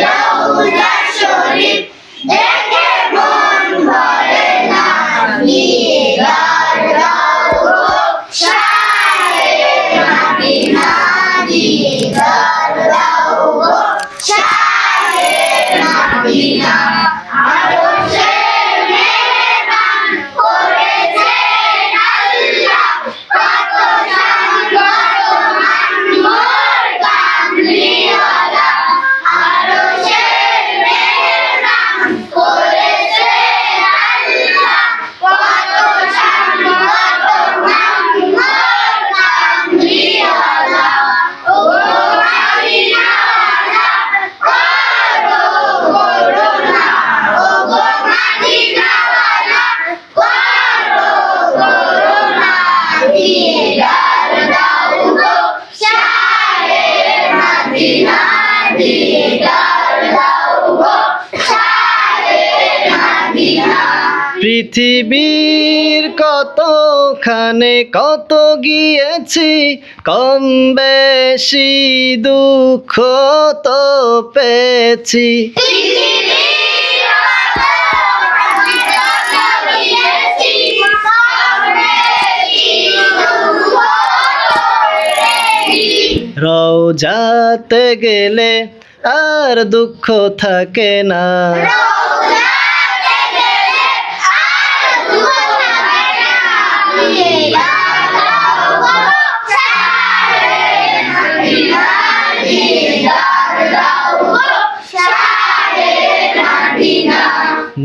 রওজা শরীফ দেখে মন ভরে না, দিদার দাও গো শাহে মদিনা, দিদার দাও গো শাহে মদিনা। আরশের মেহমান করেছেন আল্লাহ, কত শান কত মান মোর কামলিওয়ালা। আরশের মেহমান করেছেন আল্লাহ, কত শান কত মান মোর কামলিওয়ালা। ও মদিনাওয়ালা করো করুণা, ও গো মদিনাওয়ালা করো করুণা, দিদার দাও গো শাহে মদিনা, দিদার দাও গো শাহে মদিনা। পৃথিবীর কতখানে কত গিয়েছি, কম বেশি দুঃখ তো পেয়েছি। রওজাতে গেলে আর দুঃখ থাকে না,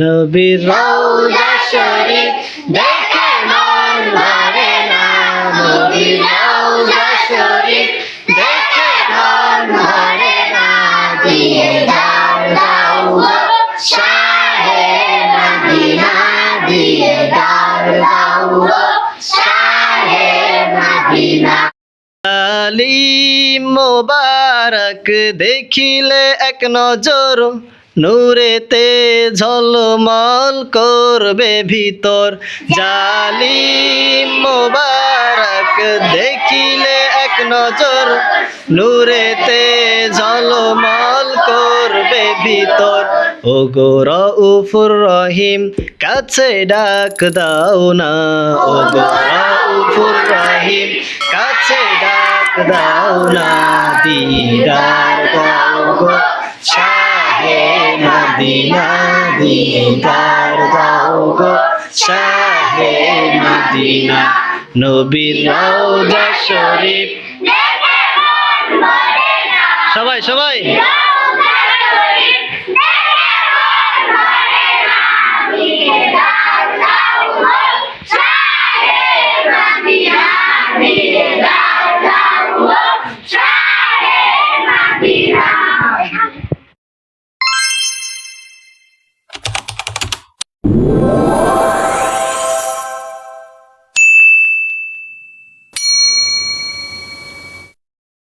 নবীর রওজা শরীফ দেখে মন ভরে না, নবীর রওজা শরীফ দেখে মন ভরে না, দিদার দাও গো শাহে মদিনা, দিদার দাও গো শাহে মদিনা। আলিম মোবারক দেখিলে এক নজর, নূরেতে ঝলমল করবে ভিতর। জালিম মোবারক দেখিলে এক নজর, নূরেতে ঝলমল করবে ভিতর। ও গো রউফুর রহিম কাছে ডাক দাও না, ও গো রউফুর রহিম কাছে ডাক দাও না, দিদার দাও গো শাহে মদিনা, দিদার দাও গো শাহে মদিনা। নবীর রওজা শরীফ সবাই সবাই Madiনা।